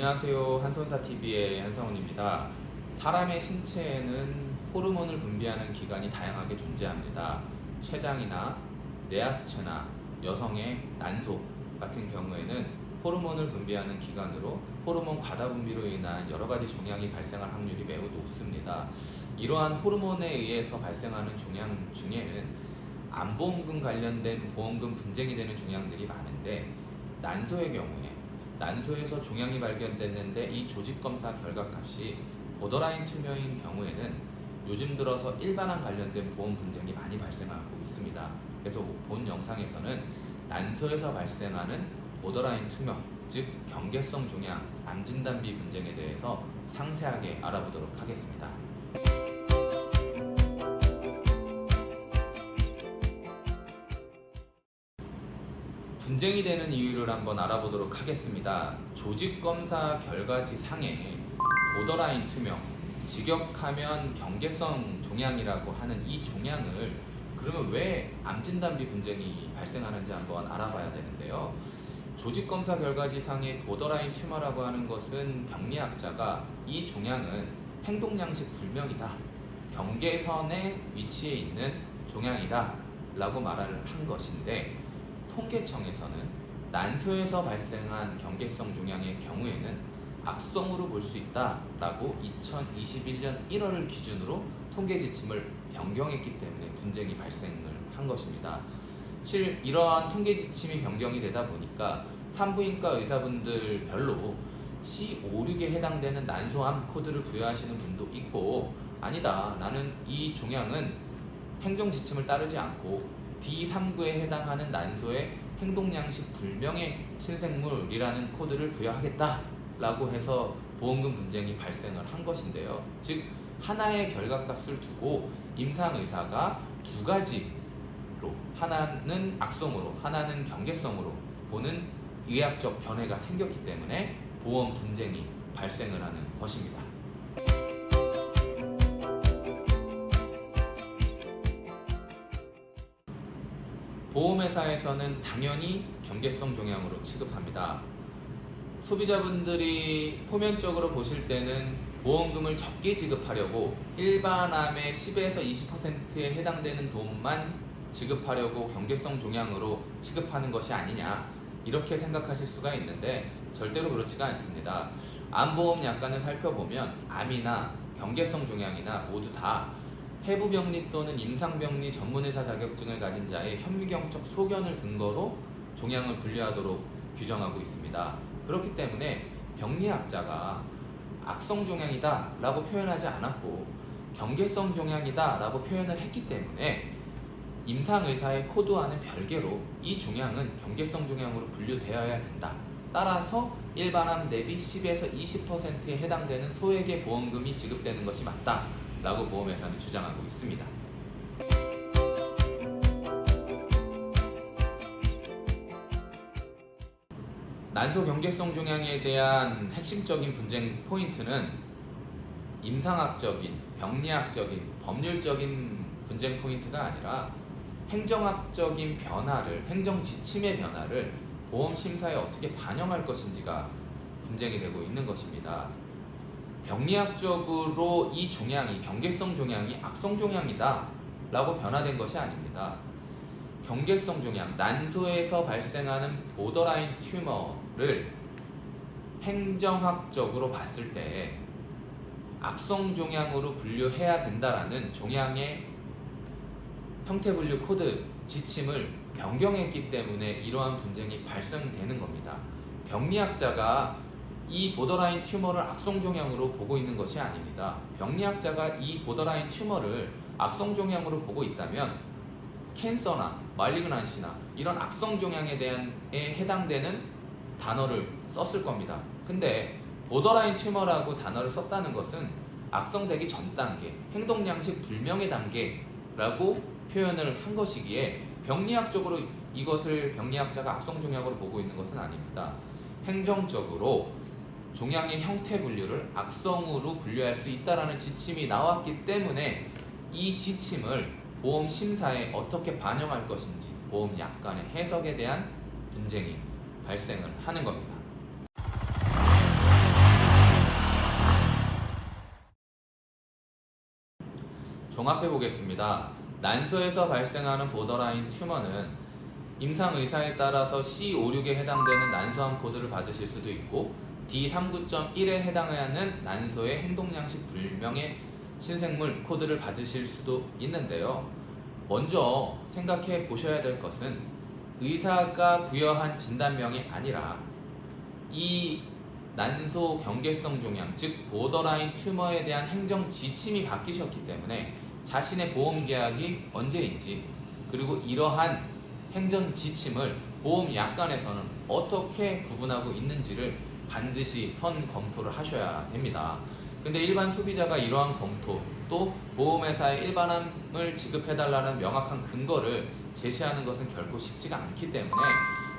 안녕하세요. 한손사TV의 한성훈입니다. 사람의 신체에는 호르몬을 분비하는 기관이 다양하게 존재합니다. 췌장이나 내하수체나 여성의 난소 같은 경우에는 호르몬을 분비하는 기관으로 호르몬 과다 분비로 인한 여러 가지 종양이 발생할 확률이 매우 높습니다. 이러한 호르몬에 의해서 발생하는 종양 중에는 암보험금 관련된 보험금 분쟁이 되는 종양들이 많은데, 난소의 경우에 난소에서 종양이 발견됐는데 이 조직검사 결과값이 보더라인 튜머인 경우에는 요즘 들어서 일반암 관련된 보험 분쟁이 많이 발생하고 있습니다. 그래서 본 영상에서는 난소에서 발생하는 보더라인 튜머, 즉 경계성 종양, 암진단비 분쟁에 대해서 상세하게 알아보도록 하겠습니다. 분쟁이 되는 이유를 한번 알아보도록 하겠습니다. 조직검사 결과지 상에 보더라인 튜머, 직역하면 경계성 종양이라고 하는 이 종양을 그러면 왜 암진단비 분쟁이 발생하는지 한번 알아봐야 되는데요. 조직검사 결과지 상의 보더라인 튜머라고 하는 것은 병리학자가 이 종양은 행동양식 불명이다, 경계선에 위치해 있는 종양이다 라고 말을 한 것인데, 통계청에서는 난소에서 발생한 경계성 종양의 경우에는 악성으로 볼 수 있다라고 2021년 1월을 기준으로 통계 지침을 변경했기 때문에 분쟁이 발생을 한 것입니다. 실 이러한 통계 지침이 변경이 되다 보니까 산부인과 의사분들 별로 C56에 해당되는 난소암 코드를 부여하시는 분도 있고, 아니다, 나는 이 종양은 행정 지침을 따르지 않고 D39에 해당하는 난소의 행동양식 불명의 신생물이라는 코드를 부여하겠다라고 해서 보험금 분쟁이 발생을 한 것인데요. 즉, 하나의 결과값을 두고 임상의사가 두 가지로, 하나는 악성으로 하나는 경계성으로 보는 의학적 견해가 생겼기 때문에 보험 분쟁이 발생을 하는 것입니다. 보험회사에서는 당연히 경계성 종양으로 취급합니다. 소비자분들이 표면적으로 보실 때는 보험금을 적게 지급하려고 일반암의 10에서 20%에 해당되는 돈만 지급하려고 경계성 종양으로 취급하는 것이 아니냐, 이렇게 생각하실 수가 있는데 절대로 그렇지가 않습니다. 암보험 약관을 살펴보면 암이나 경계성 종양이나 모두 다 해부병리 또는 임상병리 전문의사 자격증을 가진 자의 현미경적 소견을 근거로 종양을 분류하도록 규정하고 있습니다. 그렇기 때문에 병리학자가 악성 종양이다 라고 표현하지 않았고 경계성 종양이다 라고 표현을 했기 때문에 임상의사의 코드와는 별개로 이 종양은 경계성 종양으로 분류되어야 된다, 따라서 일반암 대비 10에서 20%에 해당되는 소액의 보험금이 지급되는 것이 맞다 라고 보험회사는 주장하고 있습니다. 난소 경계성 종양에 대한 핵심적인 분쟁 포인트는 임상학적인, 병리학적인, 법률적인 분쟁 포인트가 아니라 행정학적인 변화를, 행정 지침의 변화를 보험 심사에 어떻게 반영할 것인지가 분쟁이 되고 있는 것입니다. 병리학적으로 이 종양이, 경계성 종양이 악성 종양이다 라고 변화된 것이 아닙니다. 경계성 종양, 난소에서 발생하는 보더라인 튜머를 행정학적으로 봤을 때 악성 종양으로 분류해야 된다라는 종양의 형태분류 코드 지침을 변경했기 때문에 이러한 분쟁이 발생되는 겁니다. 병리학자가 이 보더라인 튜머를 악성 종양으로 보고 있는 것이 아닙니다. 병리학자가 이 보더라인 튜머를 악성 종양으로 보고 있다면 캔서나 말리그난시나 이런 악성 종양에 해당되는 단어를 썼을 겁니다. 근데 보더라인 튜머라고 단어를 썼다는 것은 악성되기 전 단계, 행동양식 불명의 단계라고 표현을 한 것이기에 병리학적으로 이것을 병리학자가 악성 종양으로 보고 있는 것은 아닙니다. 행정적으로 종양의 형태 분류를 악성으로 분류할 수 있다라는 지침이 나왔기 때문에 이 지침을 보험 심사에 어떻게 반영할 것인지 보험 약관의 해석에 대한 분쟁이 발생을 하는 겁니다. 종합해 보겠습니다. 난소에서 발생하는 보더라인 튜머는 임상 의사에 따라서 C56에 해당되는 난소암 코드를 받으실 수도 있고 D39.1에 해당하는 난소의 행동양식 불명의 신생물 코드를 받으실 수도 있는데요. 먼저 생각해 보셔야 될 것은 의사가 부여한 진단명이 아니라 이 난소 경계성 종양, 즉 보더라인 튜머에 대한 행정 지침이 바뀌셨기 때문에 자신의 보험 계약이 언제인지, 그리고 이러한 행정 지침을 보험약관에서는 어떻게 구분하고 있는지를 반드시 선 검토를 하셔야 됩니다. 근데 일반 소비자가 이러한 검토, 또 보험회사의 일반암을 지급해달라는 명확한 근거를 제시하는 것은 결코 쉽지가 않기 때문에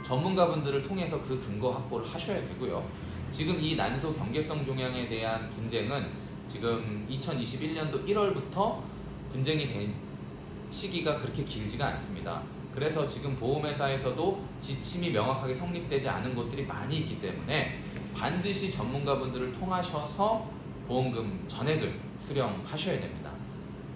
전문가분들을 통해서 그 근거 확보를 하셔야 되고요. 지금 이 난소 경계성 종양에 대한 분쟁은 지금 2021년도 1월부터 분쟁이 된 시기가 그렇게 길지가 않습니다. 그래서 지금 보험회사에서도 지침이 명확하게 성립되지 않은 곳들이 많이 있기 때문에 반드시 전문가분들을 통하셔서 보험금 전액을 수령하셔야 됩니다.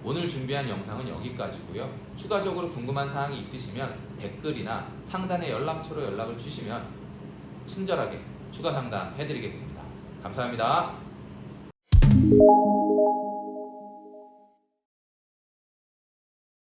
오늘 준비한 영상은 여기까지고요. 추가적으로 궁금한 사항이 있으시면 댓글이나 상단의 연락처로 연락을 주시면 친절하게 추가 상담 해드리겠습니다. 감사합니다.